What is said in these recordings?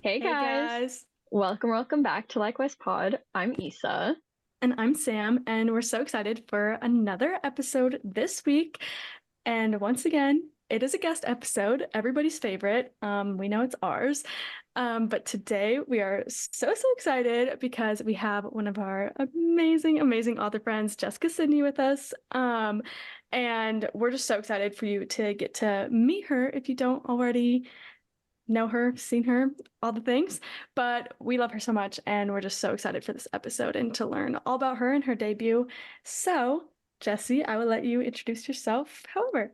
Hey Hey guys, guys, welcome back to Likewise Pod. I'm Issa. and I'm Sam, and we're so excited for another episode this week. And once again, it is a guest episode, everybody's favorite. We know it's ours. But today we are so excited because we have one of our amazing author friends, Jessica Sydney, with us. And we're just so excited for you to get to meet her if you don't already know her, seen her, all the things. But we love her so much, and we're just so excited for this episode and to learn all about her and her debut. So, Jessi, I will let you introduce yourself. However,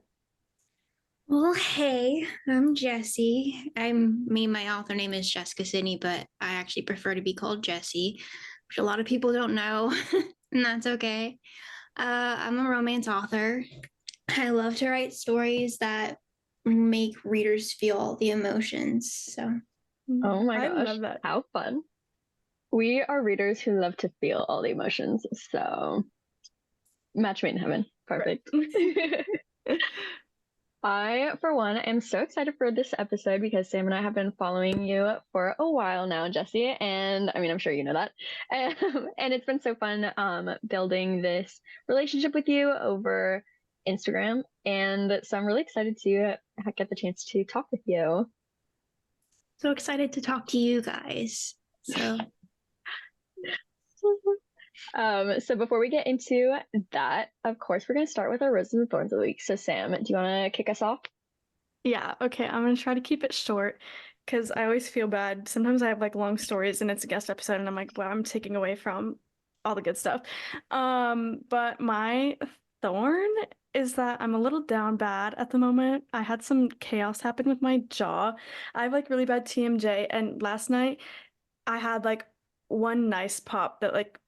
Well, hey, I'm Jessie. My author name is Jessica Sydney, but I actually prefer to be called Jessie, which a lot of people don't know, and that's okay. I'm a romance author. I love to write stories that make readers feel the emotions. So, Oh my I gosh, love that. how fun. We are readers who love to feel all the emotions, so match made in heaven. Right. Perfect. For one, am so excited for this episode because Sam and I have been following you for a while now, Jesse, and I mean, I'm sure you know that. And it's been so fun building this relationship with you over Instagram, and so I'm really excited to get the chance to talk with you. so excited to talk to you guys. So, So before we get into that, of course, we're going to start with our roses and thorns of the week. So Sam, do you want to kick us off? Yeah, okay, I'm gonna try to keep it short because I always feel bad. Sometimes I have like long stories and it's a guest episode, and I'm like, wow, I'm taking away from all the good stuff. But my thorn is that I'm a little down bad at the moment. I had some chaos happen with my jaw. I have like really bad TMJ, and last night I had like one nice pop that like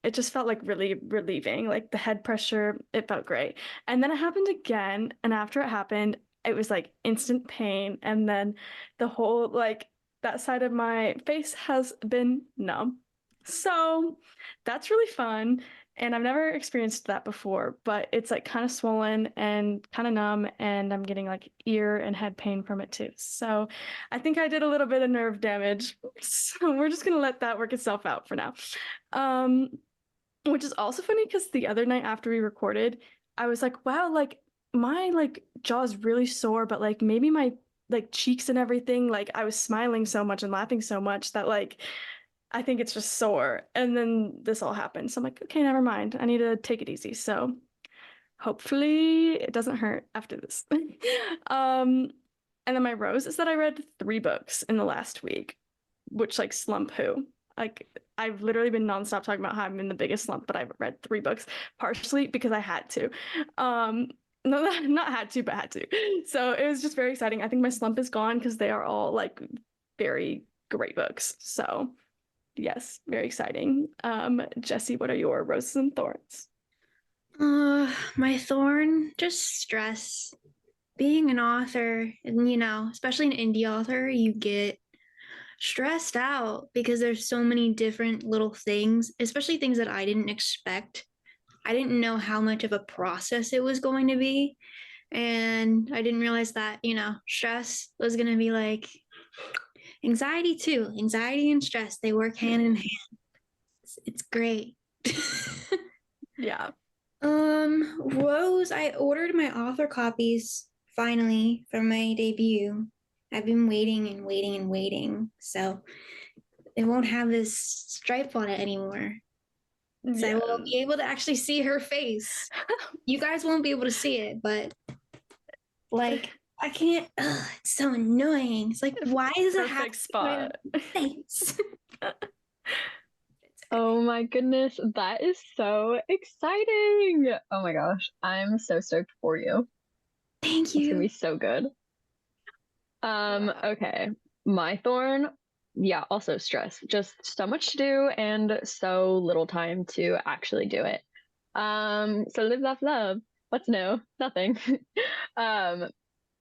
it just felt like really relieving. Like the head pressure, it felt great. And then it happened again, and after it happened, it was like instant pain, and then the whole like that side of my face has been numb. So that's really fun. And I've never experienced that before, but it's like kind of swollen and kind of numb, and I'm getting like ear and head pain from it too. So I think I did a little bit of nerve damage. So we're just gonna let that work itself out for now. Um, which is also funny because the other night after we recorded, I was like, wow, like my like jaw is really sore, but like maybe my like cheeks and everything, like I was smiling so much and laughing so much that like I think it's just sore. And then this all happened. So I'm like, okay, never mind. I need to take it easy. So hopefully it doesn't hurt after this. Um, and then my rose is that I read 3 books in the last week, which like slump who. Like I've literally been nonstop talking about how I'm in the biggest slump, but I've read 3 books, partially because I had to. No, not had to, but had to. So it was just very exciting. I think my slump is gone because they are all like very great books. So yes, very exciting. Jesse, what are your roses and thorns? my thorn, just stress. Being an author, and especially an indie author, you get stressed out because there's so many different little things, especially things that I didn't expect. I didn't know how much of a process it was going to be. And I didn't realize that, stress was going to be like anxiety too. Anxiety and stress, they work hand in hand. It's great. Yeah. Rose, I ordered my author copies finally for my debut. I've been waiting and waiting and waiting. So it won't have this stripe on it anymore. So I will Yeah. be able to actually see her face. You guys won't be able to see it, but like I can't. Ugh, it's so annoying. It's like, why does it have Perfect to be right on spot. my face? It's Oh my goodness, that is so exciting. Oh my gosh, I'm so stoked for you. Thank It's gonna you. be so good. Wow. Okay. My thorn, yeah, also stress. Just so much to do and so little time to actually do it. So live, laugh, love. What's new? Nothing. Um,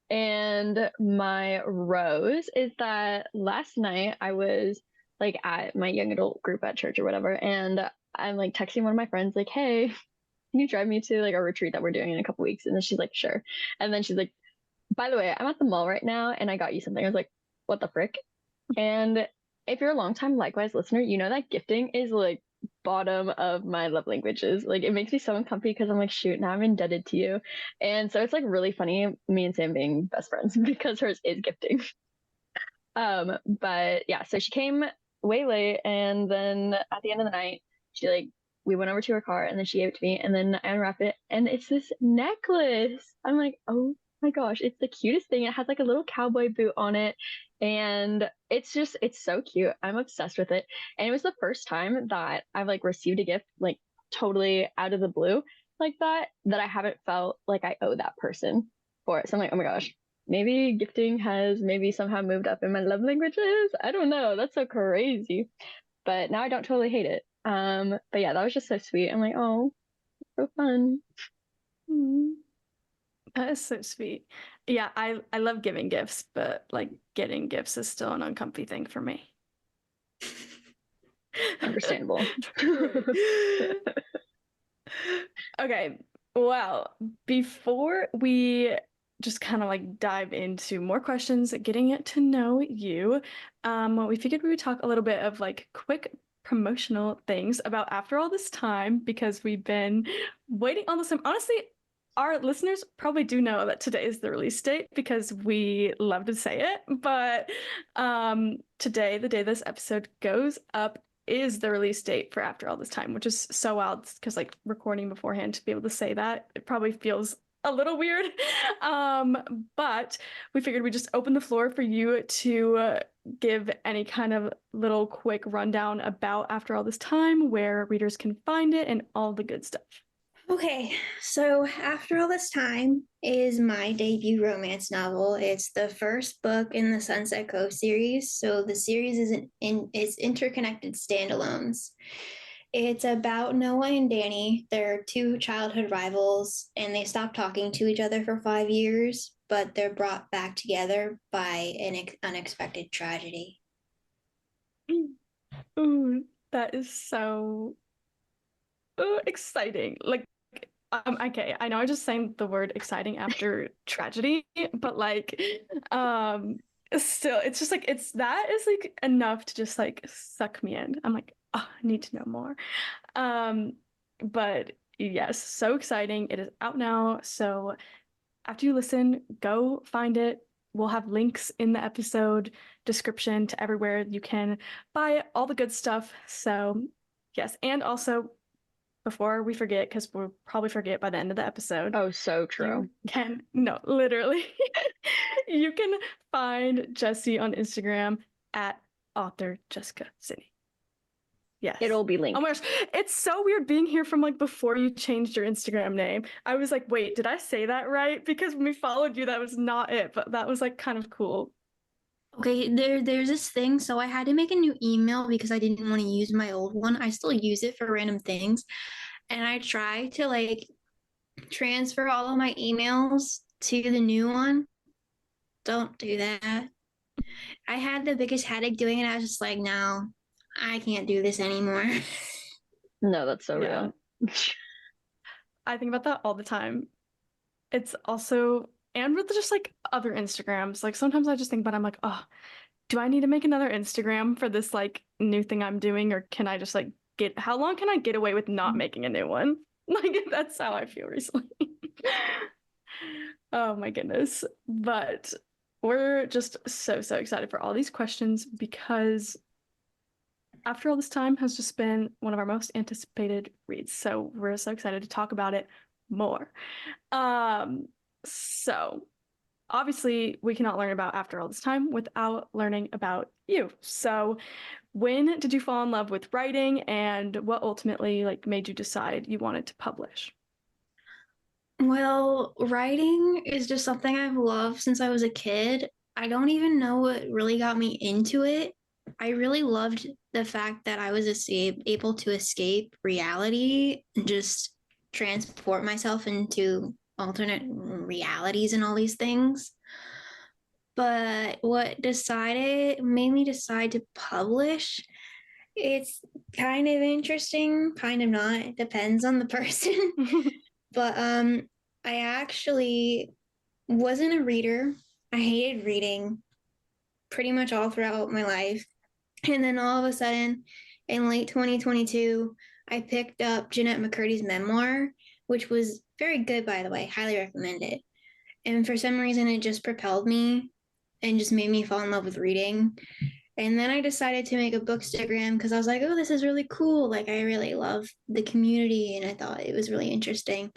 and my rose is that last night I was like at my young adult group at church or whatever, and I'm like texting one of my friends, like, hey, can you drive me to like a retreat that we're doing in a couple weeks? And then she's like, sure. And then she's like, by the way, I'm at the mall right now and I got you something. I was like, what the frick? And if you're a longtime Likewise listener, you know that gifting is like bottom of my love languages. Like it makes me so uncomfy because I'm like, shoot, now I'm indebted to you. And so it's like really funny me and Sam being best friends because hers is gifting. But yeah, so she came way late, and then at the end of the night, she like we went over to her car, and then she gave it to me, and then I unwrapped it, and it's this necklace. I'm like, oh my gosh, it's the cutest thing. It has like a little cowboy boot on it, and it's so cute. I'm obsessed with it, and it was the first time that I've like received a gift like totally out of the blue like that I haven't felt like I owe that person for it. So I'm like, oh my gosh, maybe gifting has maybe somehow moved up in my love languages. I don't know. That's so crazy. But now I don't totally hate it. But yeah, that was just so sweet. I'm like, oh, so fun. Mm, that is so sweet. Yeah, I love giving gifts, but like getting gifts is still an uncomfy thing for me. Understandable. Okay, well, before we just kind of like dive into more questions, getting to know you, we figured we would talk a little bit of like quick promotional things about After All This Time, because we've been waiting on this time. Honestly, our listeners probably do know that today is the release date because we love to say it, but today, the day this episode goes up, is the release date for After All This Time, which is so wild because like recording beforehand to be able to say that, it probably feels a little weird. But we figured we'd just open the floor for you to give any kind of little quick rundown about After All This Time, where readers can find it, and all the good stuff. Okay, so After All This Time is my debut romance novel. It's the first book in the Sunset Cove series. So the series is interconnected standalones. It's about Noah and Danny. They're two childhood rivals, and they stop talking to each other for 5 years, but they're brought back together by an unexpected tragedy. Ooh, that is so exciting. Like, okay, I know I just saying the word exciting after tragedy, but like, still, it's just like that is like enough to just like suck me in. I'm like, oh, I need to know more. But yes, so exciting. It is out now. So after you listen, go find it. We'll have links in the episode description to everywhere you can buy all the good stuff. So yes, and also before we forget, because we'll probably forget by the end of the episode. Oh, so true. No, literally. You can find Jessi on Instagram at author Jessica Sidney. Yes. It'll be linked. Oh my gosh, it's so weird being here from like before you changed your Instagram name. I was like, wait, did I say that right? Because when we followed you, that was not it, but that was like kind of cool. Okay, there's this thing. So I had to make a new email because I didn't want to use my old one. I still use it for random things. And I try to like transfer all of my emails to the new one. Don't do that. I had the biggest headache doing it. I was just like, no, I can't do this anymore. No, that's so Yeah. real. I think about that all the time. It's also, and with just like other Instagrams, like sometimes I just think about it, I'm like, oh, do I need to make another Instagram for this like new thing I'm doing, or can I just like how long can I get away with not making a new one? Like that's how I feel recently. Oh my goodness. But we're just so excited for all these questions because After All This Time has just been one of our most anticipated reads. So we're so excited to talk about it more. So obviously we cannot learn about After All This Time without learning about you. So when did you fall in love with writing, and what ultimately like made you decide you wanted to publish? Well, writing is just something I've loved since I was a kid. I don't even know what really got me into it. I really loved the fact that I was able to escape reality and just transport myself into alternate realities and all these things. But what made me decide to publish, it's kind of interesting, kind of not. It depends on the person. But I actually wasn't a reader. I hated reading. pretty much all throughout my life. And then all of a sudden, in late 2022, I picked up Jeanette McCurdy's memoir, which was very good, by the way. Highly recommend it. And for some reason, it just propelled me and just made me fall in love with reading. And then I decided to make a bookstagram because I was like, oh, this is really cool. Like, I really love the community and I thought it was really interesting.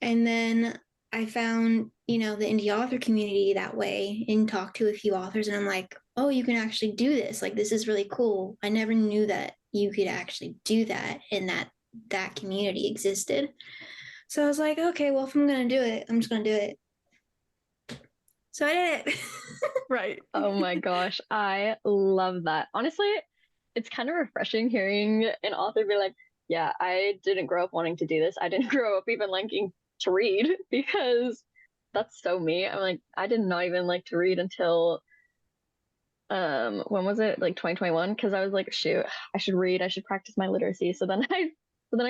And then I found, the indie author community that way and talked to a few authors. And I'm like, oh, you can actually do this. Like, this is really cool. I never knew that you could actually do that and that community existed. So I was like, okay, well, if I'm going to do it, I'm just going to do it. So I did it. Right. Oh my gosh, I love that. Honestly, it's kind of refreshing hearing an author be like, yeah, I didn't grow up wanting to do this. I didn't grow up even liking to read because that's so me. I'm like, I did not even like to read until when was it? Like 2021? Because I was like, shoot, I should read, I should practice my literacy. So then I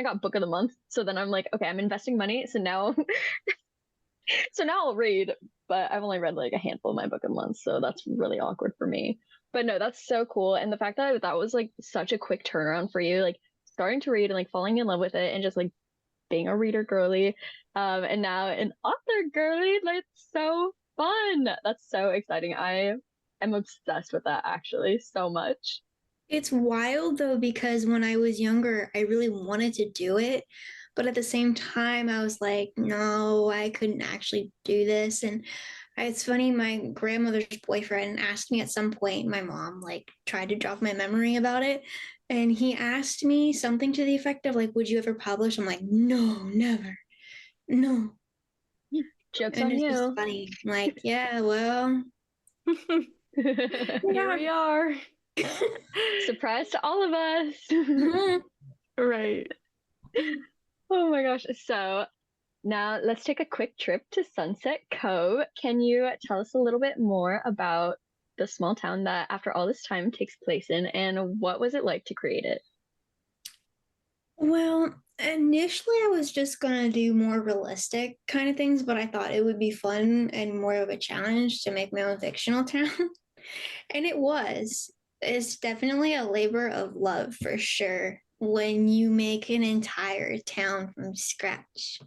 got book of the month. So then I'm like, okay, I'm investing money. So now I'll read, but I've only read like a handful of my book a month, so that's really awkward for me. But no, that's so cool. And the fact that that was like such a quick turnaround for you, like starting to read and like falling in love with it and just like being a reader girly, and now an author girly, like so fun. That's so exciting. I am obsessed with that actually so much. It's wild though, because when I was younger, I really wanted to do it. But at the same time, I was like, no, I couldn't actually do this. And it's funny, my grandmother's boyfriend asked me at some point, my mom like tried to jog my memory about it. And he asked me something to the effect of like, would you ever publish? I'm like, no, never. No. Joke's And on it's just you. funny. I'm like, yeah, well, Here we are. Surprise to all of us. Right. Oh my gosh. So now let's take a quick trip to Sunset Cove. Can you tell us a little bit more about the small town that after all this time takes place in, and what was it like to create it? Well, initially I was just gonna do more realistic kind of things, but I thought it would be fun and more of a challenge to make my own fictional town. And it was. It's definitely a labor of love for sure when you make an entire town from scratch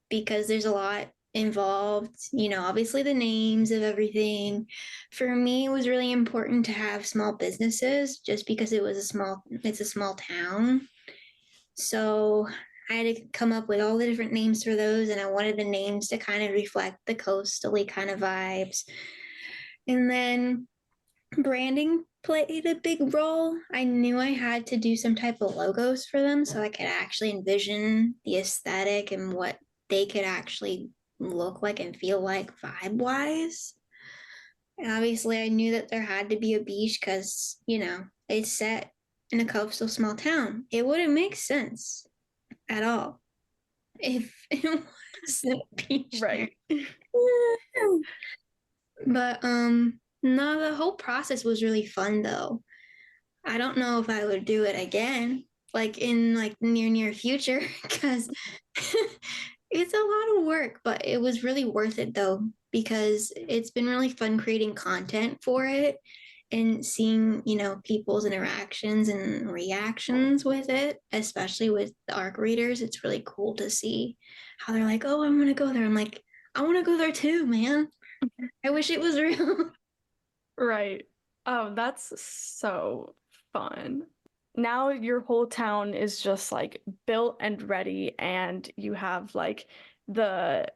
because there's a lot involved, obviously the names of everything. For me, it was really important to have small businesses just because it's a small town. So I had to come up with all the different names for those, and I wanted the names to kind of reflect the coastally kind of vibes. And then branding played a big role. I knew I had to do some type of logos for them so I could actually envision the aesthetic and what they could actually look like and feel like vibe wise. And obviously, I knew that there had to be a beach because, it's set in a coastal small town. It wouldn't make sense at all if it wasn't a beach. Right. But no, the whole process was really fun though. I don't know if I would do it again, like in like near future, because it's a lot of work, but it was really worth it though, because it's been really fun creating content for it and seeing, people's interactions and reactions with it, especially with the ARC readers. It's really cool to see how they're like, oh, I'm gonna go there. I'm like, I want to go there too, man. I wish it was real. Right. Oh, that's so fun. Now your whole town is just like built and ready, and you have like the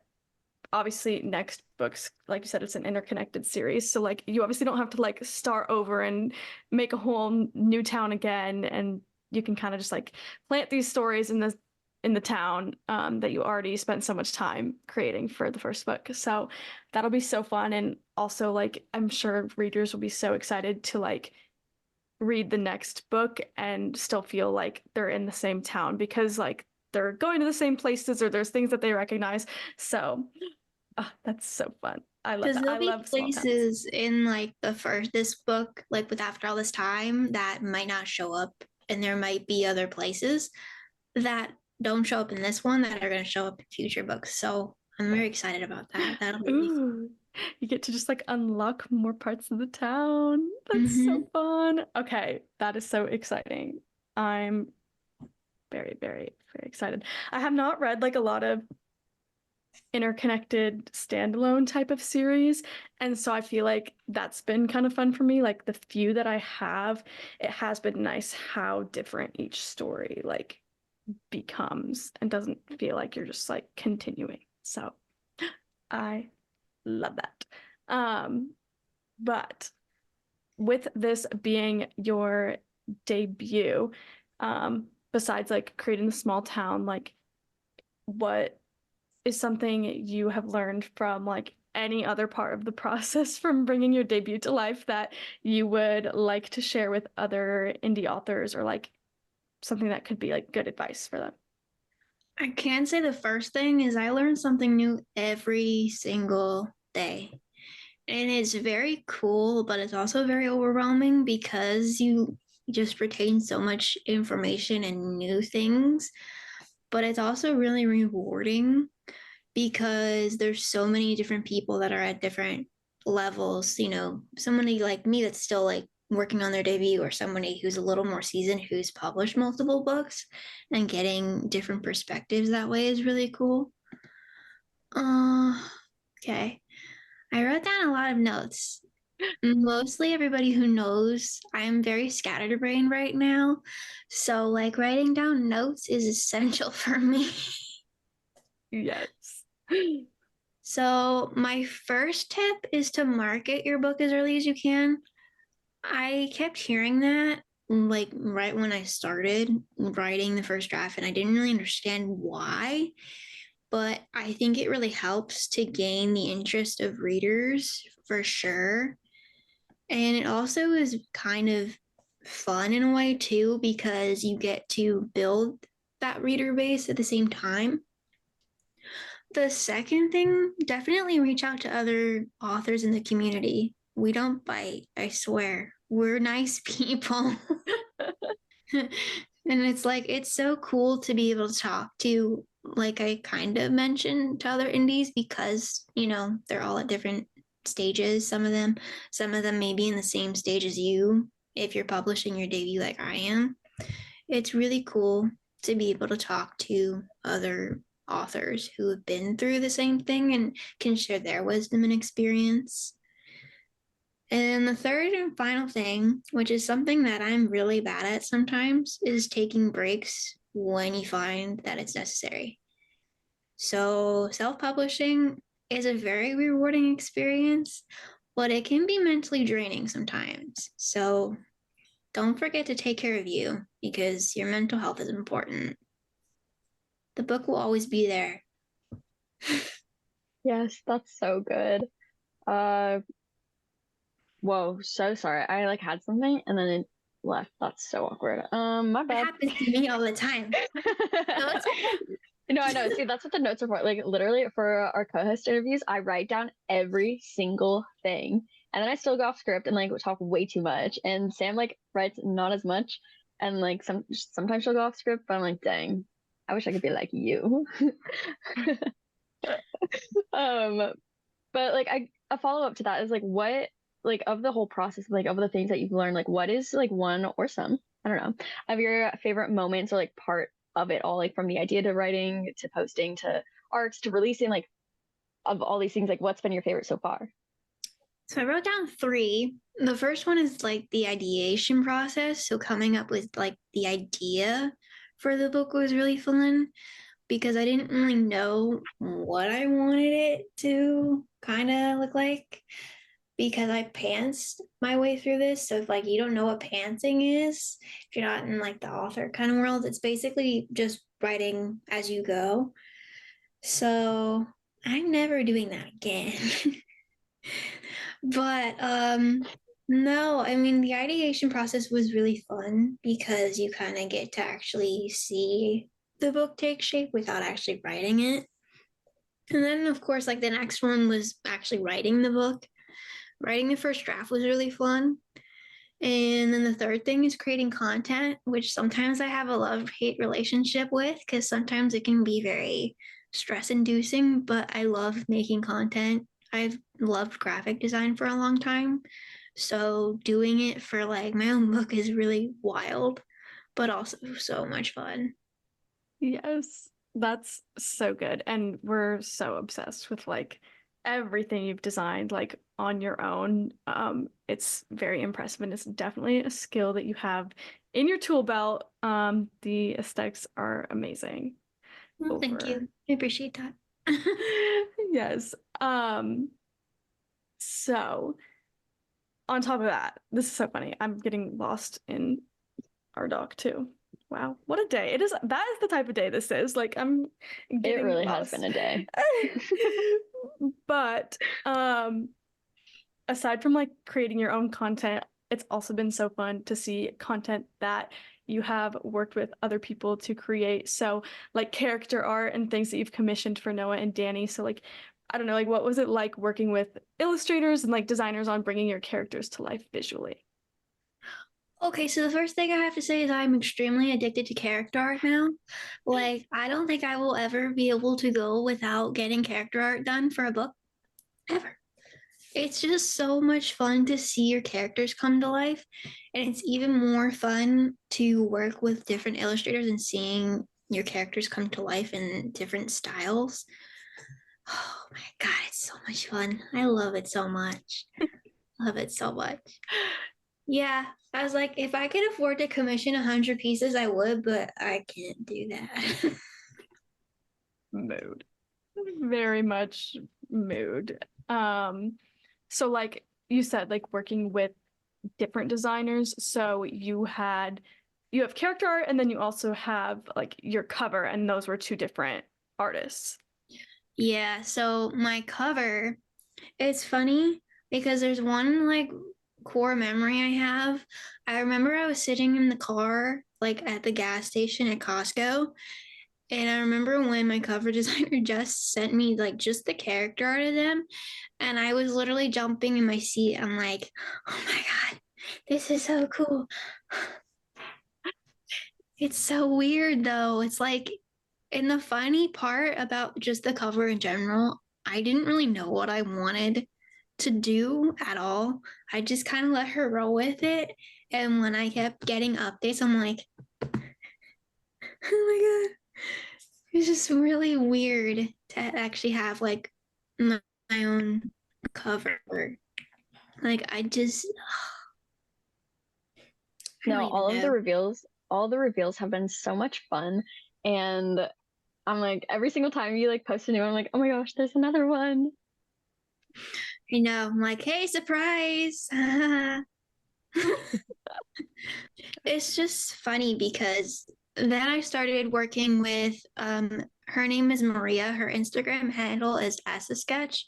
obviously next books, like you said, it's an interconnected series. So like you obviously don't have to like start over and make a whole new town again, and you can kind of just like plant these stories in the town that you already spent so much time creating for the first book. So that'll be so fun. And also like I'm sure readers will be so excited to like read the next book and still feel like they're in the same town because like they're going to the same places or there's things that they recognize. So that's so fun. I love Because that. there'll I be love small towns. places in like this book, like with After All This Time, that might not show up, and there might be other places that don't show up in this one that are going to show up in future books. So I'm very excited about that. That'll be really fun. Ooh. You get to just like unlock more parts of the town. That's Mm-hmm. so fun. Okay, that is so exciting. I'm very, very, very excited. I have not read like a lot of interconnected standalone type of series, and so I feel like that's been kind of fun for me. Like the few that I have, it has been nice how different each story like becomes and doesn't feel like you're just like continuing. So I love that. But with this being your debut, besides like creating the small town, like what is something you have learned from like any other part of the process from bringing your debut to life that you would like to share with other indie authors, or like something that could be like good advice for them? I can say the first thing is I learn something new every single day. And it's very cool, but it's also very overwhelming because you just retain so much information and new things. But it's also really rewarding because there's so many different people that are at different levels. You know, somebody like me that's still like working on their debut, or somebody who's a little more seasoned who's published multiple books, and getting different perspectives that way is really cool. Okay. I wrote down a lot of notes. Mostly everybody who knows I'm very scatterbrained right now. So, like, writing down notes is essential for me. Yes. So, my first tip is to market your book as early as you can. I kept hearing that like right when I started writing the first draft, and I didn't really understand why, but I think it really helps to gain the interest of readers for sure. And it also is kind of fun in a way too, because you get to build that reader base at the same time. The second thing, definitely reach out to other authors in the community. We don't bite, I swear. We're nice people. And it's like, it's so cool to be able to talk to, like I kind of mentioned, to other indies, because, you know, they're all at different stages. Some of them may be in the same stage as you if you're publishing your debut like I am. It's really cool to be able to talk to other authors who have been through the same thing and can share their wisdom and experience. And the third and final thing, which is something that I'm really bad at sometimes, is taking breaks when you find that it's necessary. So, self publishing is a very rewarding experience, but it can be mentally draining sometimes. So, don't forget to take care of you, because your mental health is important. The book will always be there. Yes, that's so good. Uh, whoa, so sorry. I like had something and then it left. That's so awkward. My That bad. happens to me all the time. No, it's okay. No, I know. See, that's what the notes are for. Like literally for our co-host interviews, I write down every single thing. And then I still go off script and like talk way too much. And Sam like writes not as much. And like sometimes she'll go off script, but I'm like, dang, I wish I could be like you. Um, but like a follow up to that is like what like of the whole process, like of the things that you've learned, like what is like one or some, I don't know, of your favorite moments or like part of it all, like from the idea to writing to posting to arts to releasing, like of all these things, like what's been your favorite so far? So I wrote down three. The first one is like the ideation process. So coming up with like the idea for the book was really fun, because I didn't really know what I wanted it to kind of look like, because I pantsed my way through this. So if like you don't know what pantsing is, if you're not in like the author kind of world, it's basically just writing as you go. So I'm never doing that again. But no, I mean the ideation process was really fun because you kind of get to actually see the book take shape without actually writing it. And then of course like the next one was actually writing the book. Writing the first draft was really fun. And then the third thing is creating content, which sometimes I have a love-hate relationship with, because sometimes it can be very stress inducing, but I love making content. I've loved graphic design for a long time. So doing it for like my own book is really wild, but also so much fun. Yes, that's so good. And we're so obsessed with like everything you've designed like on your own. It's very impressive and it's definitely a skill that you have in your tool belt. The aesthetics are amazing. Well, thank you. I appreciate that. Yes. So on top of that, this is so funny. I'm getting lost in our doc too. Wow, what a day. It is that is the type of day this is. Like I'm It getting really lost. has been a day. But aside from like creating your own content, it's also been so fun to see content that you have worked with other people to create. So like character art and things that you've commissioned for Noah and Danny. So like I don't know, like what was it like working with illustrators and like designers on bringing your characters to life visually? Okay, so the first thing I have to say is I'm extremely addicted to character art now. Like, I don't think I will ever be able to go without getting character art done for a book, ever. It's just so much fun to see your characters come to life. And it's even more fun to work with different illustrators and seeing your characters come to life in different styles. Oh my God, it's so much fun. I love it so much. Love it so much. Yeah, I was like, if I could afford to commission 100 pieces, I would, but I can't do that. Mood. Very much mood. So like you said, like working with different designers. So you have character art and then you also have like your cover, and those were two different artists. Yeah, so my cover, it's funny because there's one like core memory I have. I remember I was sitting in the car, like at the gas station at Costco, and I remember when my cover designer just sent me like just the character art of them, and I was literally jumping in my seat. I'm like, oh my God, this is so cool. It's so weird though. It's like, and the funny part about just the cover in general, I didn't really know what I wanted to do at all. I just kind of let her roll with it. And when I kept getting updates, I'm like, oh my God. It's just really weird to actually have like my own cover. Like, I No, don't even know. all the reveals have been so much fun. And I'm like, every single time you like post a new one, I'm like, oh my gosh, there's another one. I know. I'm like, hey, surprise. It's just funny because then I started working with her name is Maria. Her Instagram handle is as a sketch.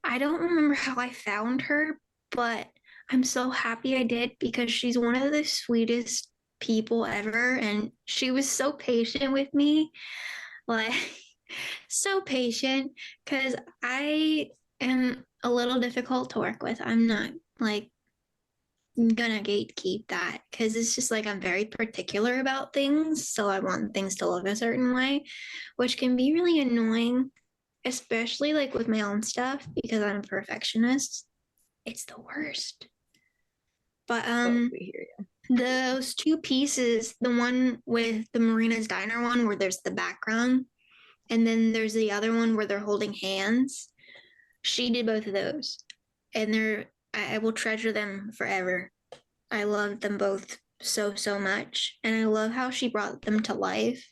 I don't remember how I found her, but I'm so happy I did because she's one of the sweetest people ever, and she was so patient with me. Like so patient because I am a little difficult to work with. I'm not like gonna gatekeep that because it's just like I'm very particular about things. So I want things to look a certain way, which can be really annoying, especially like with my own stuff because I'm a perfectionist. It's the worst. But Oh, we hear you. those two pieces, the one with the Marina's Diner one where there's the background, and then there's the other one where they're holding hands. She did both of those. And I will treasure them forever. I love them both so much. And I love how she brought them to life.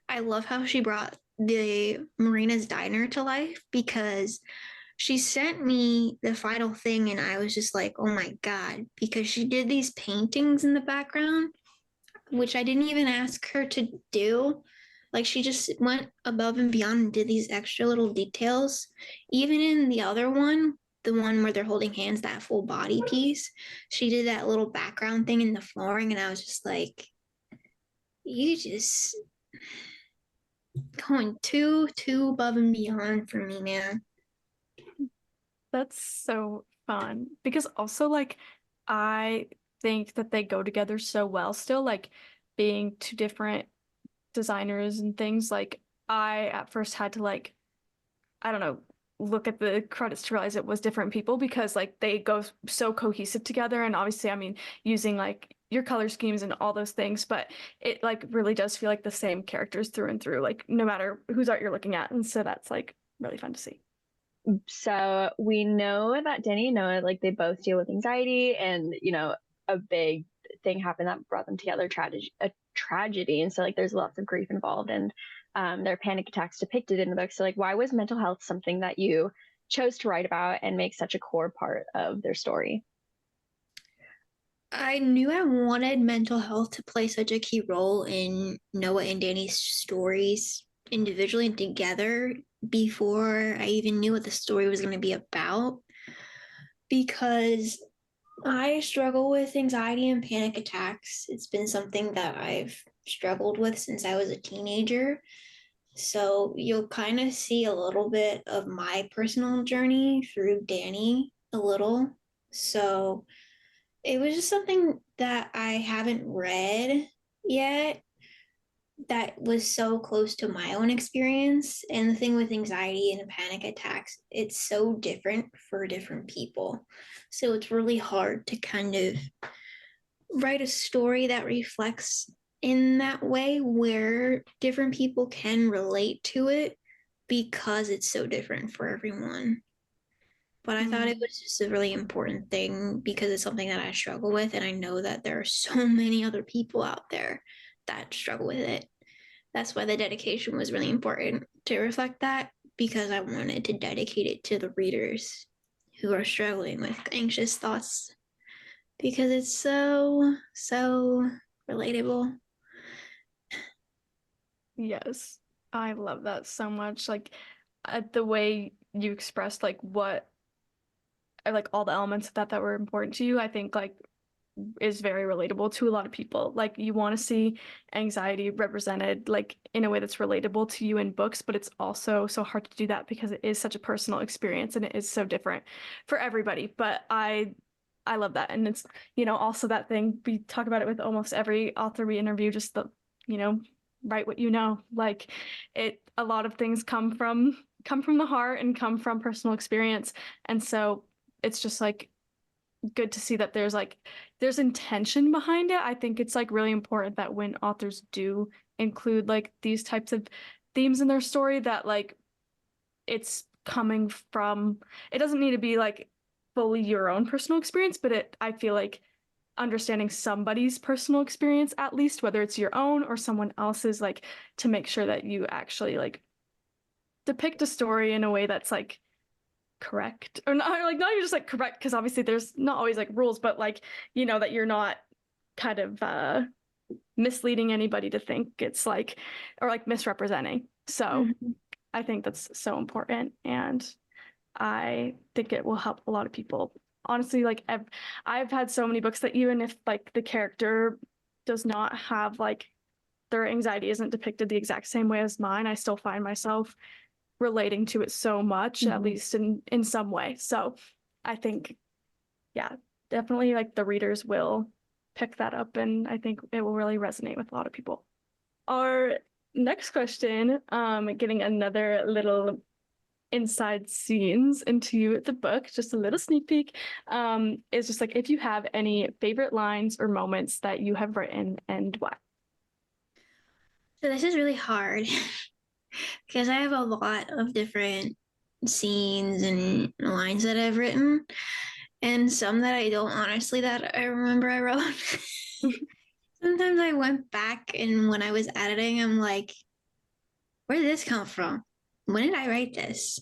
I love how she brought the Marina's Diner to life because she sent me the final thing and I was just like, oh my God, because she did these paintings in the background, which I didn't even ask her to do. Like she just went above and beyond and did these extra little details. Even in the other one, the one where they're holding hands, that full body piece, she did that little background thing in the flooring, and I was just like, you just going too above and beyond for me, man. That's so fun because also like I think that they go together so well still, like being two different designers and things. Like I at first had to like I don't know, look at the credits to realize it was different people, because like they go so cohesive together. And obviously, I mean, using like your color schemes and all those things, but it like really does feel like the same characters through and through, like no matter whose art you're looking at. And so that's like really fun to see. So we know that Danny and Noah, like they both deal with anxiety, and a big thing happened that brought them together, a tragedy, and so like there's lots of grief involved, and their panic attacks depicted in the book. So like, why was mental health something that you chose to write about and make such a core part of their story? I knew I wanted mental health to play such a key role in Noah and Danny's stories individually and together before I even knew what the story was going to be about, because I struggle with anxiety and panic attacks. It's been something that I've struggled with since I was a teenager. So you'll kind of see a little bit of my personal journey through Danny, a little. So it was just something that I haven't read yet that was so close to my own experience. And the thing with anxiety and panic attacks, it's so different for different people. So it's really hard to kind of write a story that reflects in that way where different people can relate to it because it's so different for everyone. But I thought it was just a really important thing because it's something that I struggle with. And I know that there are so many other people out there that struggle with it. That's why the dedication was really important to reflect that, because I wanted to dedicate it to the readers who are struggling with anxious thoughts, because it's so, so relatable. Yes, I love that so much. Like the way you expressed like what like all the elements of that were important to you, I think like is very relatable to a lot of people. Like you want to see anxiety represented like in a way that's relatable to you in books, but it's also so hard to do that because it is such a personal experience and it is so different for everybody. But I love that. And it's, also that thing we talk about it with almost every author we interview, just the, write what you know. Like a lot of things come from the heart and come from personal experience. And so it's just like good to see that there's intention behind it. I think it's like really important that when authors do include like these types of themes in their story, that like it's coming from, it doesn't need to be like fully your own personal experience, but I feel like understanding somebody's personal experience, at least whether it's your own or someone else's, like to make sure that you actually like depict a story in a way that's like correct, or not, like not even just like correct, because obviously there's not always like rules, but like that you're not kind of misleading anybody to think it's like, or like misrepresenting. So Mm-hmm. I think that's so important, and I think it will help a lot of people. Honestly, like I've had so many books that even if like the character does not have like their anxiety isn't depicted the exact same way as mine, I still find myself relating to it so much, at least in some way. So I think, yeah, definitely like the readers will pick that up, and I think it will really resonate with a lot of people. Our next question, getting another little inside scenes into the book, just a little sneak peek, is just like if you have any favorite lines or moments that you have written and why. So this is really hard because I have a lot of different scenes and lines that I've written, and some that I don't honestly that I remember I wrote. Sometimes I went back and when I was editing, I'm like, where did this come from? When did I write this?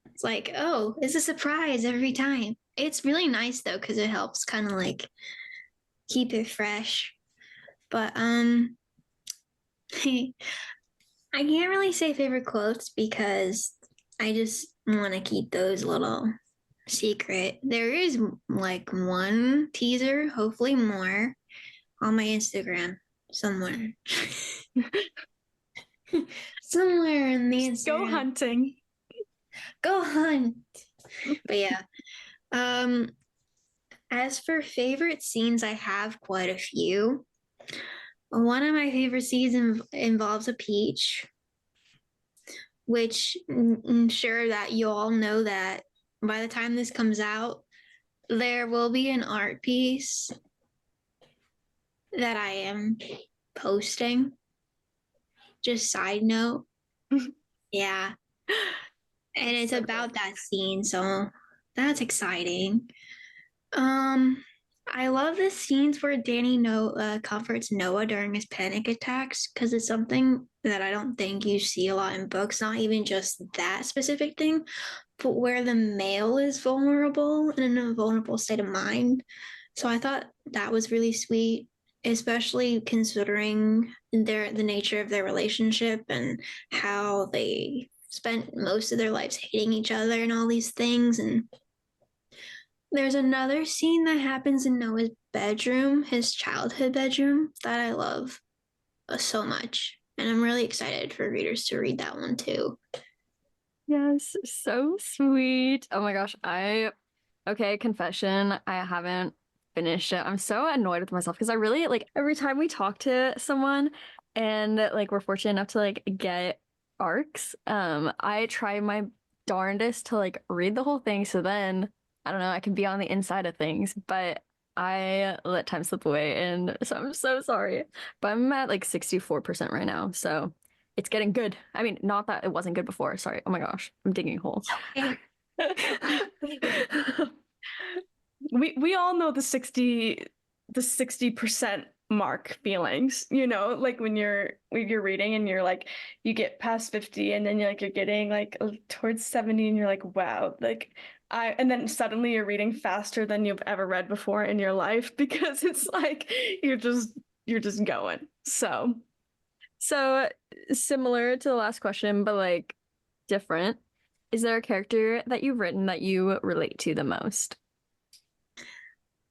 It's like, oh, it's a surprise every time. It's really nice though, because it helps kind of like keep it fresh. But I can't really say favorite quotes because I just want to keep those little secret. There is like one teaser, hopefully more, on my Instagram somewhere. Somewhere in the Instagram. Go hunting. Go hunt. But yeah. As for favorite scenes, I have quite a few. One of my favorite scenes involves a peach. which I'm sure that you all know that by the time this comes out, there will be an art piece that I am posting. Just side note. Yeah. And it's about that scene, so that's exciting. I love the scenes where Danny comforts Noah during his panic attacks because it's something that I don't think you see a lot in books, not even just that specific thing, but where the male is vulnerable and in a vulnerable state of mind. So I thought that was really sweet, especially considering the nature of their relationship and how they spent most of their lives hating each other and all these things. And there's another scene that happens in Noah's bedroom, his childhood bedroom, that I love so much. And I'm really excited for readers to read that one too. Yes, so sweet. Oh my gosh, okay, confession, I haven't finished it. I'm so annoyed with myself because I really like every time we talk to someone and like we're fortunate enough to like get arcs, I try my darndest to like read the whole thing so then I don't know, I can be on the inside of things, but I let time slip away and so I'm so sorry. But I'm at like 64% right now, so it's getting good. I mean, not that it wasn't good before. Sorry. Oh my gosh, I'm digging a hole. We all know the 60% mark feelings, you know, like when you're reading and you're like you get past 50 and then you're getting like towards 70 and you're like, wow, like and then suddenly you're reading faster than you've ever read before in your life because it's like you're just going. So similar to the last question, but like different. Is there a character that you've written that you relate to the most?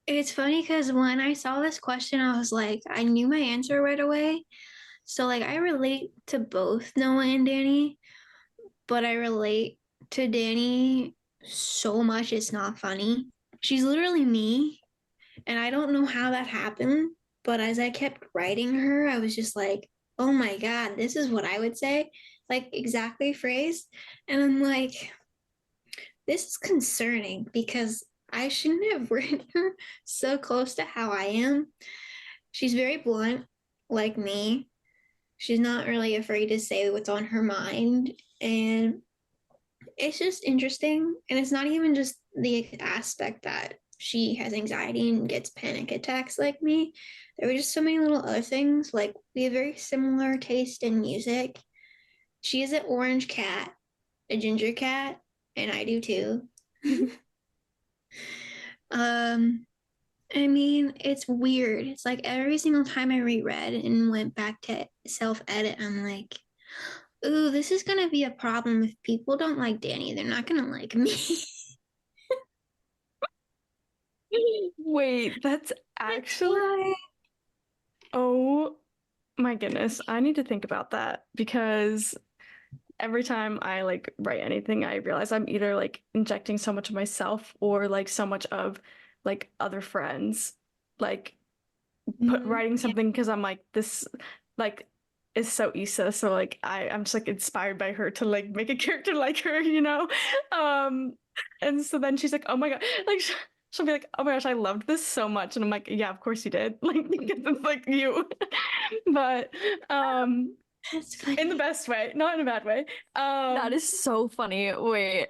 It's funny because when I saw this question, I was like, I knew my answer right away. So, like, I relate to both Noah and Danny, but I relate to Danny so much it's not funny. She's literally me, and I don't know how that happened, but as I kept writing her, I was just like, oh my God, this is what I would say, like exactly phrased. And I'm like, this is concerning because I shouldn't have written her so close to how I am. She's very blunt, like me. She's not really afraid to say what's on her mind. And it's just interesting. And it's not even just the aspect that she has anxiety and gets panic attacks like me. There were just so many little other things. Like, we have very similar taste in music. She is an orange cat, a ginger cat, and I do too. I mean, it's weird. It's like every single time I reread and went back to self-edit, I'm like, ooh, this is gonna be a problem if people don't like Danny. They're not gonna like me. Wait, that's actually oh my goodness. I need to think about that because every time I like write anything, I realize I'm either like injecting so much of myself or like so much of like other friends, like writing something because I'm like this like is so Issa, so like I'm just like inspired by her to like make a character like her, you know? And so then she's like, oh my God, like she'll be like, oh my gosh, I loved this so much, and I'm like, yeah, of course you did, like because it's like you, but That's funny. in the best way, not in a bad way. That is so funny. Wait.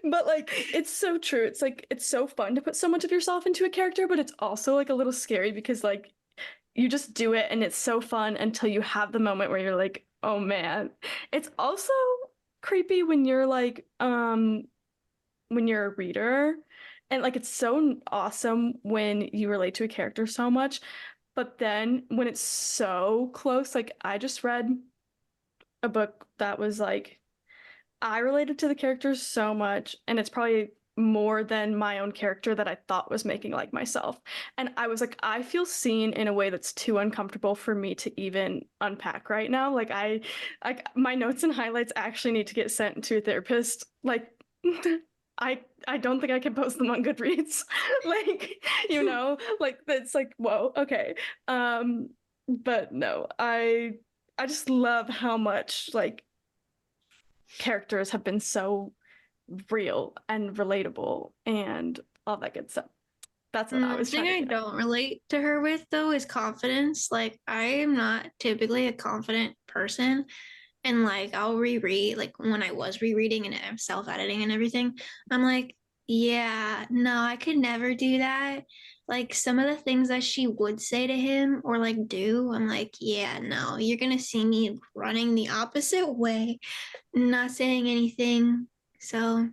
But like it's so true. It's like it's so fun to put so much of yourself into a character, but it's also like a little scary because like you just do it and it's so fun until you have the moment where you're like, oh man. It's also creepy when you're like when you're a reader and like it's so awesome when you relate to a character so much, but then when it's so close, like I just read a book that was like I related to the characters so much, and it's probably more than my own character that I thought was making like myself. And I was like, I feel seen in a way that's too uncomfortable for me to even unpack right now. Like my notes and highlights actually need to get sent to a therapist. Like I don't think I can post them on Goodreads. Like, you know, like it's like, whoa, okay. But no, I just love how much like characters have been so real and relatable and all that good stuff. That's what I One was thing trying I to get at. don't relate to her with though is confidence. Like I am not typically a confident person. And like I'll reread, like when I was rereading and self-editing and everything, I'm like, yeah, no, I could never do that. Like some of the things that she would say to him or like do, I'm like, yeah, no, you're gonna see me running the opposite way, not saying anything. So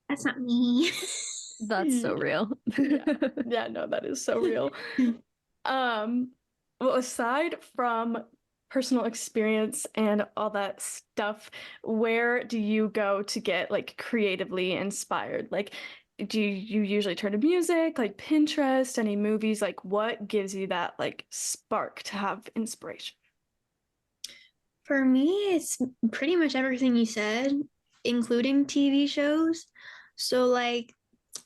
that's not me. That's so real. Yeah, no, that is so real. Well, aside from personal experience and all that stuff, where do you go to get like creatively inspired? Like, do you usually turn to music, like Pinterest, any movies? Like, what gives you that like spark to have inspiration? For me, it's pretty much everything you said, including TV shows. So, like,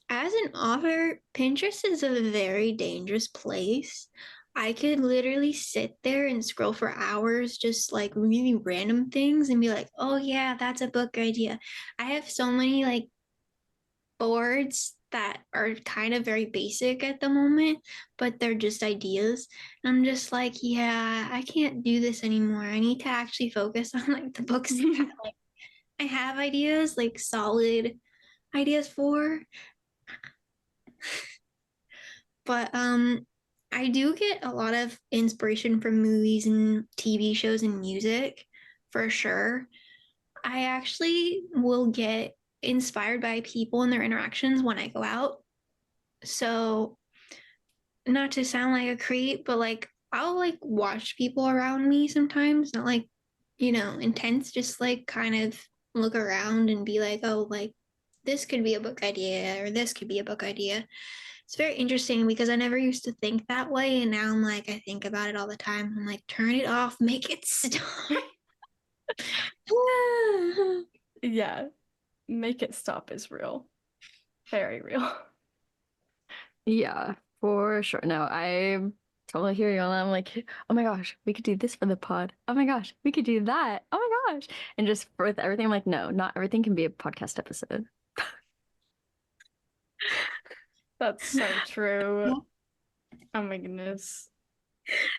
as an author, Pinterest is a very dangerous place. I could literally sit there and scroll for hours, just like really random things, and be like, oh, yeah, that's a book idea. I have so many like boards that are kind of very basic at the moment, but they're just ideas. I'm just like, yeah, I can't do this anymore. I need to actually focus on like the books that like I have ideas, like solid ideas for. But I do get a lot of inspiration from movies and TV shows and music for sure. I actually will get inspired by people and their interactions when I go out. So, not to sound like a creep, but like I'll like watch people around me sometimes, not like, intense, just like kind of look around and be like, oh, like this could be a book idea or this could be a book idea. It's very interesting because I never used to think that way. And now I'm like, I think about it all the time. I'm like, turn it off, make it stop. Yeah, make it stop is real. Very real. Yeah, for sure. No, I totally hear you on that. I'm like, oh my gosh, we could do this for the pod. Oh my gosh, we could do that. Oh my gosh. And just with everything, I'm like, no, not everything can be a podcast episode. That's so true. Oh my goodness.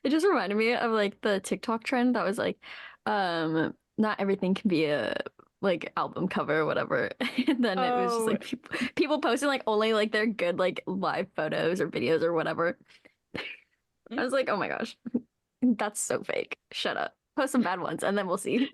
It just reminded me of like the TikTok trend that was like, not everything can be a like album cover or whatever. And then it was just Oh, like people posting like only like their good like live photos or videos or whatever. I was like, oh my gosh, that's so fake. Shut up. Post some bad ones and then we'll see.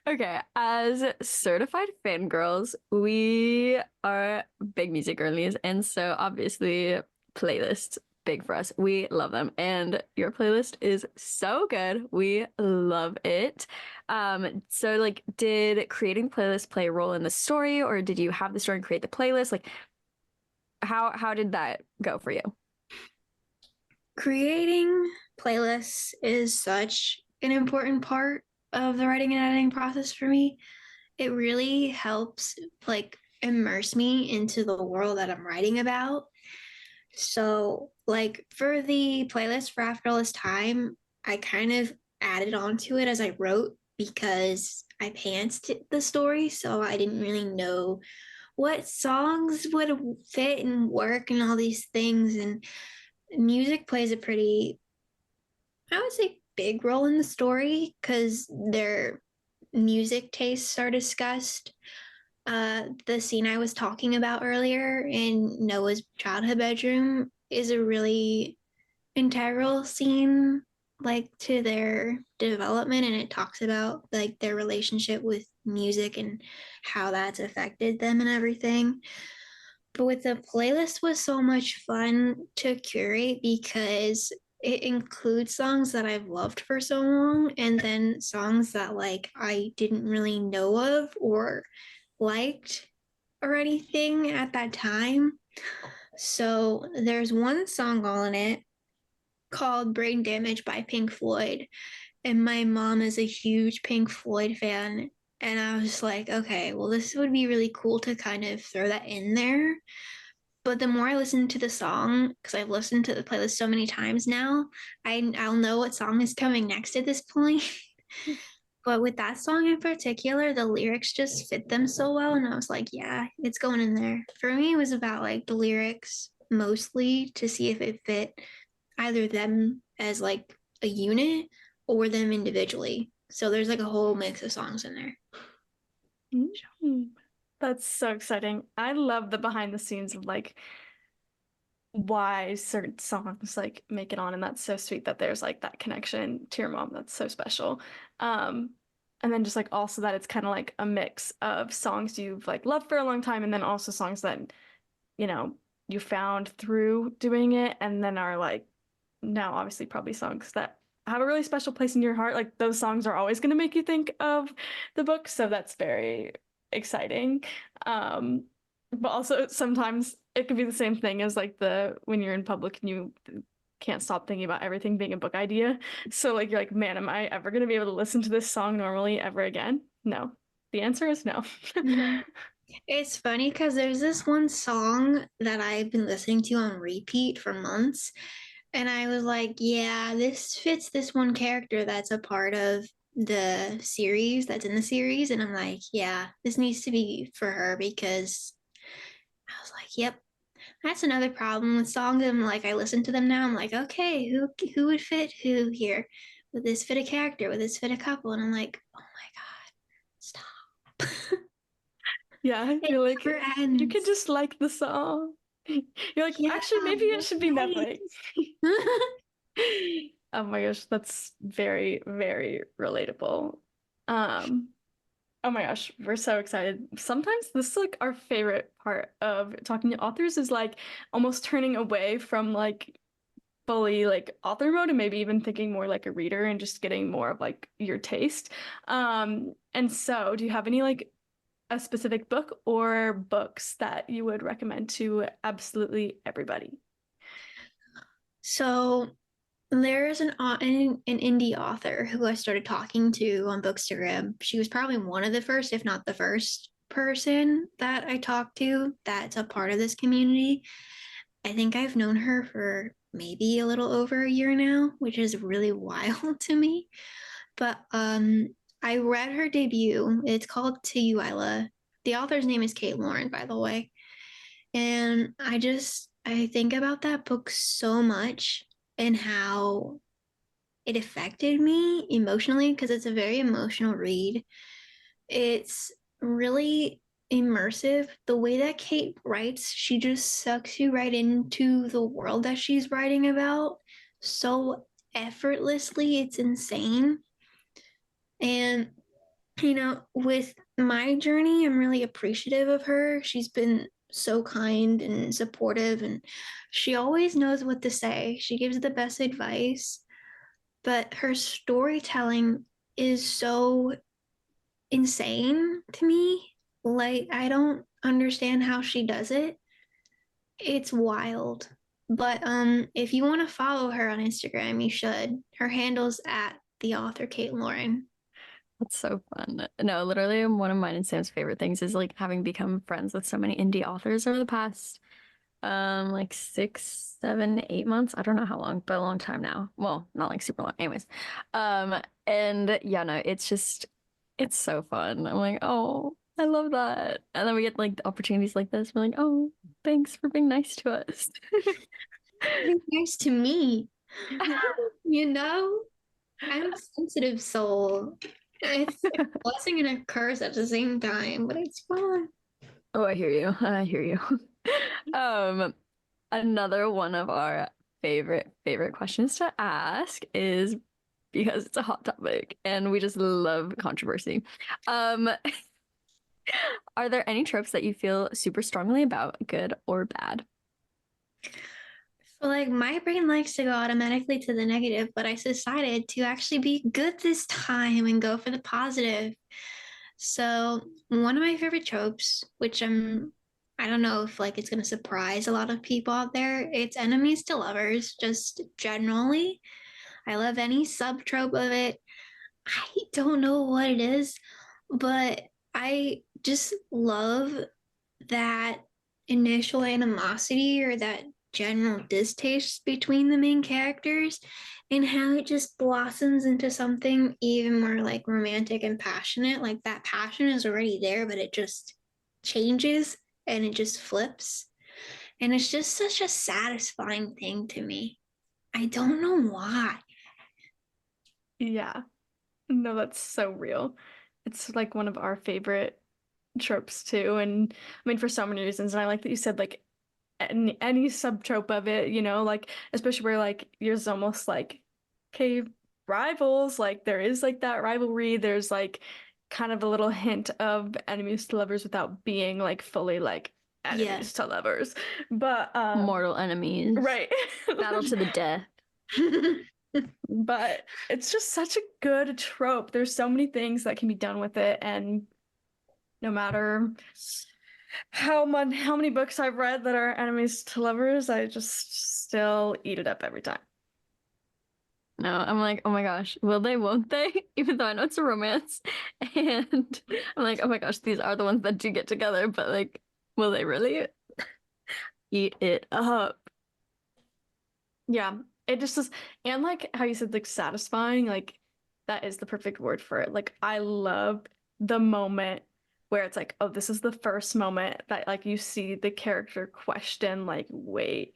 Okay, as certified fangirls, we are big music girlies, and so obviously playlists big for us. We love them, and your playlist is so good. We love it. So like, did creating playlists play a role in the story, or did you have the story and create the playlist? Like, how did that go for you? Creating playlists is such an important part of the writing and editing process for me. It really helps like immerse me into the world that I'm writing about. So, like for the playlist for After All This Time, I kind of added onto it as I wrote because I pantsed the story, so I didn't really know what songs would fit and work and all these things. And music plays a pretty, I would say, big role in the story because their music tastes are discussed. The scene I was talking about earlier in Noah's childhood bedroom is a really integral scene, like to their development, and it talks about like their relationship with music and how that's affected them and everything. But with the playlist was so much fun to curate because it includes songs that I've loved for so long and then songs that like I didn't really know of or liked or anything at that time. So there's one song on it called Brain Damage by Pink Floyd. And my mom is a huge Pink Floyd fan. And I was like, okay, well, this would be really cool to kind of throw that in there. But the more I listen to the song, because I've listened to the playlist so many times now, I'll know what song is coming next at this point. But with that song in particular, the lyrics just fit them so well. And I was like, yeah, it's going in there. For me, it was about like the lyrics mostly to see if it fit either them as like a unit or them individually. So there's like a whole mix of songs in there. That's so exciting. I love the behind the scenes of like why certain songs like make it on, and that's so sweet that there's like that connection to your mom. That's so special. And then just like also that it's kind of like a mix of songs you've like loved for a long time, and then also songs that you found through doing it, and then are like now obviously probably songs that have a really special place in your heart. Like those songs are always going to make you think of the book, so that's very exciting. But also sometimes it could be the same thing as like the when you're in public and you can't stop thinking about everything being a book idea. So like you're like, man, am I ever going to be able to listen to this song normally ever again? No. The answer is no. Mhm. It's funny because there's this one song that I've been listening to on repeat for months. And I was like, yeah, this fits this one character that's a part of the series, that's in the series. And I'm like, yeah, this needs to be for her because I was like, yep, that's another problem with songs. I'm like, I listen to them now. I'm like, okay, who would fit who here? Would this fit a character? Would this fit a couple? And I'm like, oh my God, stop. Yeah, It you're like, never you could ends. just like the song. You're like, Yeah, actually, maybe it should be right. Netflix. Oh my gosh, that's very, very relatable. Um, oh my gosh, we're so excited. Sometimes this is like our favorite part of talking to authors is like almost turning away from like fully like author mode and maybe even thinking more like a reader and just getting more of like your taste. And so do you have any like a specific book or books that you would recommend to absolutely everybody? So there is an indie author who I started talking to on Bookstagram. She was probably one of the first, if not the first person that I talked to that's a part of this community. I think I've known her for maybe a little over a year now, which is really wild to me. But I read her debut. It's called To You, Isla. The author's name is Kate Lauren, by the way. And I think about that book so much and how it affected me emotionally because it's a very emotional read. It's really immersive. The way that Kate writes, she just sucks you right into the world that she's writing about so effortlessly. It's insane. And, with my journey, I'm really appreciative of her. She's been so kind and supportive, and she always knows what to say. She gives the best advice, but her storytelling is so insane to me. Like, I don't understand how she does it. It's wild. But if you want to follow her on Instagram, you should. Her handle's at the author Kate Lauren. That's so fun. No, literally one of mine and Sam's favorite things is like having become friends with so many indie authors over the past like 6, 7, 8 months. I don't know how long, but a long time now. Well, not like super long. Anyways. And yeah, no, it's so fun. I'm like, oh, I love that. And then we get like opportunities like this. We're like, oh, thanks for being nice to us. Be nice to me. You know, I'm a sensitive soul. It's a blessing and a curse at the same time, but it's fun. Oh, I hear you. I hear you. Um, Another one of our favorite questions to ask is because it's a hot topic and we just love controversy. Um, are there any tropes that you feel super strongly about, good or bad? So, like, my brain likes to go automatically to the negative, but I decided to actually be good this time and go for the positive. So, one of my favorite tropes, which I don't know if like it's gonna surprise a lot of people out there, it's enemies to lovers, just generally. I love any sub trope of it. I don't know what it is, but I just love that initial animosity or that general distaste between the main characters and how it just blossoms into something even more like romantic and passionate. Like that passion is already there, but it just changes and it just flips. And it's just such a satisfying thing to me. I don't know why. Yeah. No, that's so real. It's like one of our favorite tropes too. And I mean, for so many reasons. And I like that you said like any subtrope of it, you know, like especially where like there's almost like, okay, rivals, like there is like that rivalry. There's like kind of a little hint of enemies to lovers without being like fully like Yeah. enemies to lovers. But Mortal enemies. right. Battle to the death. But it's just such a good trope. There's so many things that can be done with it, and no matter how many books I've read that are enemies to lovers, I just still eat it up every time. No, I'm like, oh my gosh, will they, won't they? Even though I know it's a romance. And I'm like, oh my gosh, these are the ones that do get together, but like, will they really? Eat it up. Yeah, it just is, and like how you said, like satisfying, like that is the perfect word for it. Like I love the moment where it's like, oh, this is the first moment that like you see the character question, like, wait,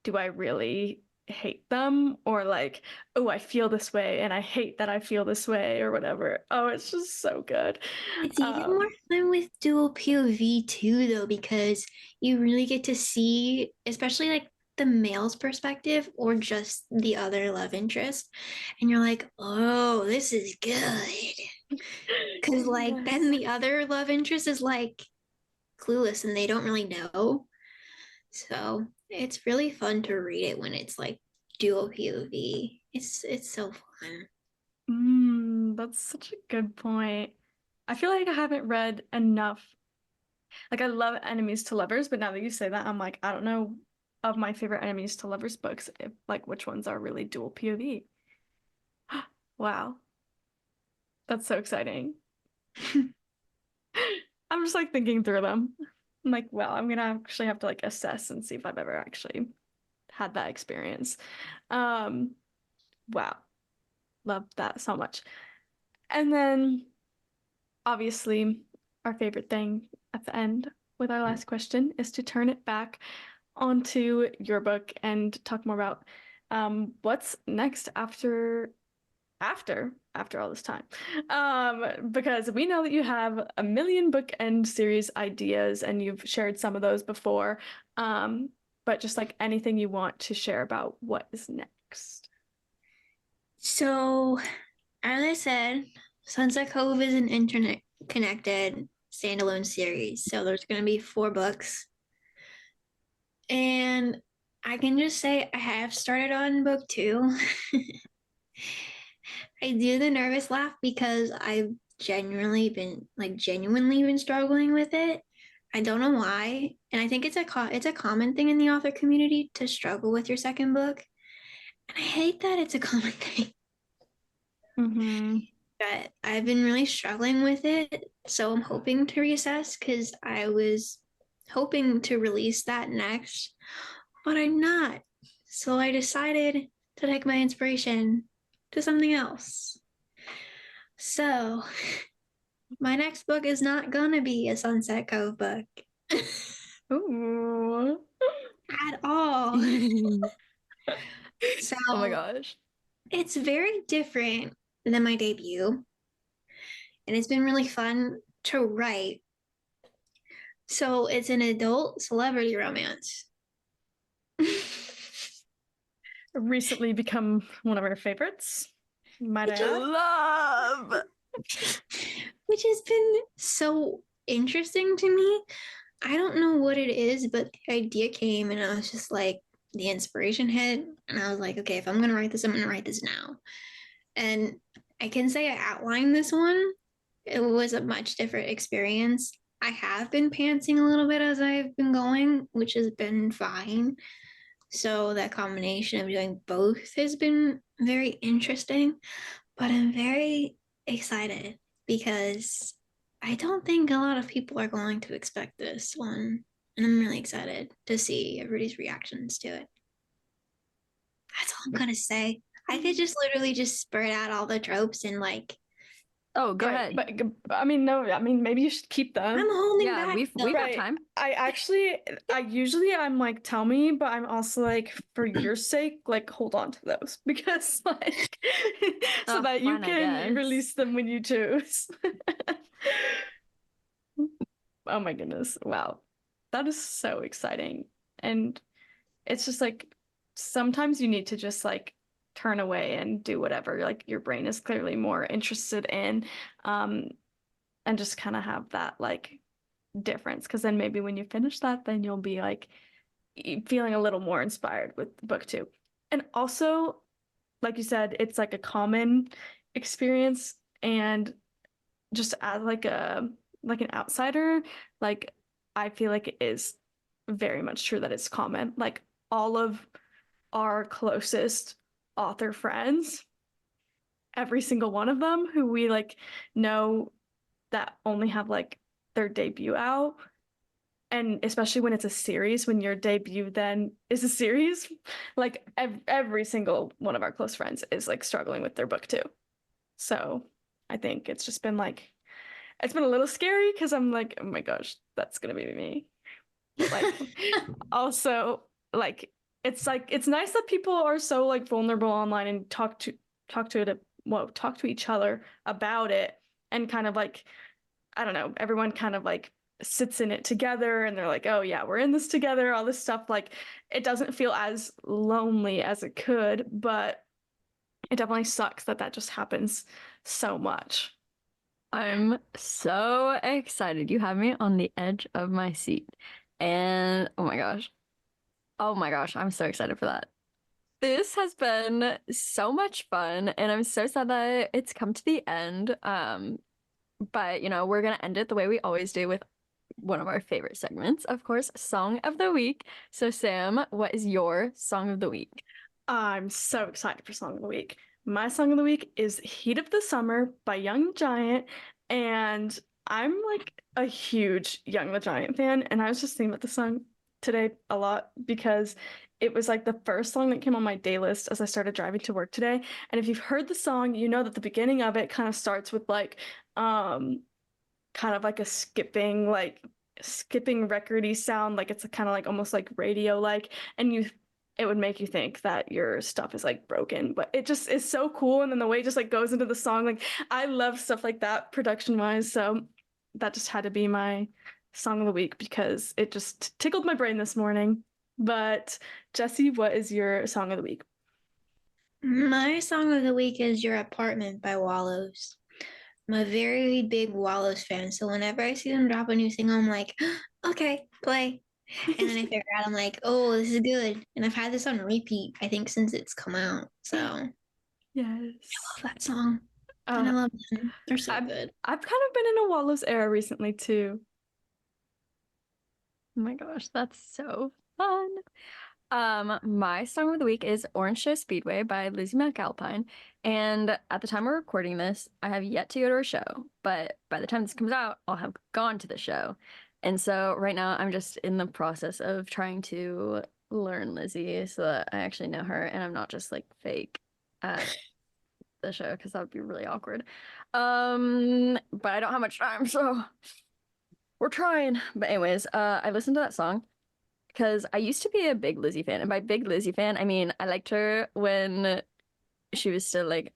do I really hate them? Or like, oh, I feel this way and I hate that I feel this way or whatever. Oh, it's just so good. It's even more fun with dual POV too, though, because you really get to see, especially like the male's perspective or just the other love interest. And you're like, oh, this is good. Because, like, then the other love interest is like clueless and they don't really know. So it's really fun to read it when it's like dual POV. It's so fun. That's such a good point. I feel like I haven't read enough. Like I love enemies to lovers, but now that you say that, I'm like, I don't know of my favorite enemies to lovers books, if, like which ones are really dual POV. Wow, that's so exciting. I'm just like thinking through them. I'm like, well, I'm gonna actually have to like assess and see if I've ever actually had that experience. Um, wow, love that so much. And then obviously, our favorite thing at the end with our last question is to turn it back onto your book and talk more about what's next after all this time. Because we know that you have a million book end series ideas and you've shared some of those before. But just like anything you want to share about what is next. So, as I said, Sunset Cove is an internet connected standalone series. So there's going to be 4 books. And I can just say I have started on book 2. I do the nervous laugh because I've genuinely been struggling with it. I don't know why, and I think it's a common thing in the author community to struggle with your second book. And I hate that it's a common thing. But I've been really struggling with it, so I'm hoping to reassess because I was hoping to release that next, but I'm not. So I decided to take my inspiration to something else. So my next book is not gonna be a Sunset Cove book. Ooh. At all. So Oh my gosh. it's very different than my debut. And it's been really fun to write. So it's an adult celebrity romance. Recently become one of our favorites. Might I Which add? Love. which has been so interesting to me. I don't know what it is, but the idea came and I was just like, the inspiration hit. And I was like, okay, if I'm going to write this, I'm going to write this now. And I can say I outlined this one. It was a much different experience. I have been pantsing a little bit as I've been going, which has been fine. So that combination of doing both has been very interesting, but I'm very excited because I don't think a lot of people are going to expect this one and I'm really excited to see everybody's reactions to it. That's all I'm gonna say. I could just literally just spread out all the tropes and like Oh, go ahead. But I mean, no, I mean, maybe you should keep them. I'm holding Yeah, back. we've though. got Right. time. I usually I'm like, tell me, but I'm also like, for your sake, like hold on to those because like so Oh, that you fine, I can guess. release them when you choose. Oh my goodness. Wow. That is so exciting. And it's just like sometimes you need to just like turn away and do whatever like your brain is clearly more interested in. And just kind of have that like difference because then maybe when you finish that then you'll be like feeling a little more inspired with book two. And also like you said, it's like a common experience, and just as like an outsider, like I feel like it is very much true that it's common. Like all of our closest author friends, every single one of them who we like know that only have like their debut out, and especially when it's a series, when your debut then is a series, like every single one of our close friends is like struggling with their book too. So I think it's just been like it's been a little scary because I'm like, oh my gosh, that's gonna be me. But like also like it's nice that people are so like vulnerable online and talk to each other about it, and kind of like I don't know, everyone kind of like sits in it together and they're like, oh yeah, we're in this together, all this stuff. Like it doesn't feel as lonely as it could, but it definitely sucks that that just happens so much. I'm so excited. You have me on the edge of my seat. And oh my gosh. Oh my gosh, I'm so excited for that. This has been so much fun, and I'm so sad that it's come to the end. But we're gonna end it the way we always do with one of our favorite segments, of course, Song of the Week. So Sam, what is your Song of the Week? I'm so excited for Song of the Week. My Song of the Week is Heat of the Summer by Young the Giant. And I'm like a huge Young the Giant fan. And I was just thinking about the song today a lot because it was like the first song that came on my day list as I started driving to work today. And if you've heard the song, you know that the beginning of it kind of starts with like kind of like a skipping recordy sound, like it's kind of like almost like radio like, and it would make you think that your stuff is like broken, but it just is so cool. And then the way it just like goes into the song, like I love stuff like that production wise. So that just had to be my song of the week because it just tickled my brain this morning. But Jessi, what is your song of the week? My song of the week is Your Apartment by Wallows. I'm a very big Wallows fan, so whenever I see them drop a new single, I'm like, okay, play. And then I figure out, I'm like, oh, this is good. And I've had this on repeat, I think, since it's come out. So I Yes. love that song. And I Uh, love them. They're so good. I've kind of been in a Wallows era recently too. Oh my gosh, that's so fun. My song of the week is Orange Show Speedway by Lizzie McAlpine. And at the time we're recording this, I have yet to go to her show, but by the time this comes out, I'll have gone to the show. And so right now I'm just in the process of trying to learn Lizzie so that I actually know her and I'm not just like fake at the show because that would be really awkward. But I don't have much time, so we're trying. But anyways, I listened to that song because I used to be a big Lizzie fan. And by big Lizzie fan, I mean I liked her when she was still like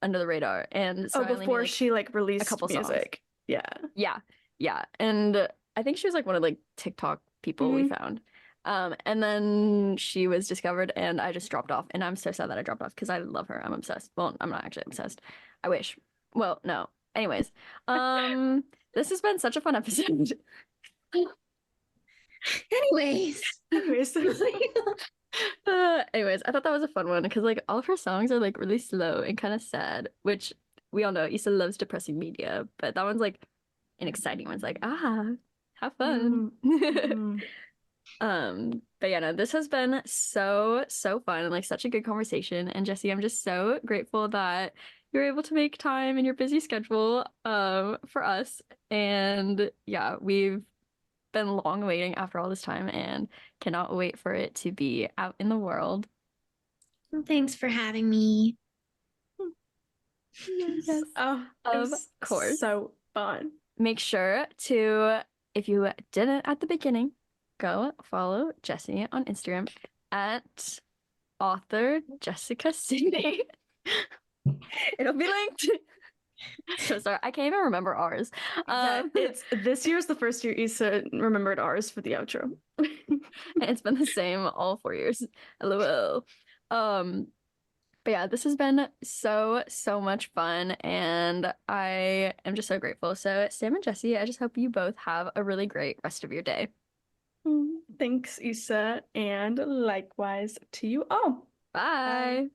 under the radar. And so I only knew, Before like, she like released a couple music. Yeah. Yeah. Yeah. And I think she was like one of like TikTok people we found. And then she was discovered and I just dropped off. And I'm so sad that I dropped off because I love her. I'm obsessed. Well, I'm not actually obsessed. I wish. Well, no. Anyways, this has been such a fun episode. Anyways. Anyways, Anyways, I thought that was a fun one because like all of her songs are like really slow and kind of sad, which we all know Issa loves depressing media, but that one's like an exciting one. It's like, have fun. But yeah, no, this has been so fun and like such a good conversation. And Jessi, I'm just so grateful that you're able to make time in your busy schedule for us. And yeah, we've been long waiting after all this time and cannot wait for it to be out in the world. Well, thanks for having me. Yes. Oh, it Of was course. so fun. Make sure to, if you didn't at the beginning, go follow Jessi on Instagram at author Jessica Cindy. It'll be linked. So sorry, I can't even remember ours. It's this year's the first year Issa remembered ours for the outro. It's been the same all 4 years. LOL. But yeah, this has been so much fun, and I am just so grateful. So Sam and Jessi, I just hope you both have a really great rest of your day. Thanks, Issa, and likewise to you all. Bye. Bye.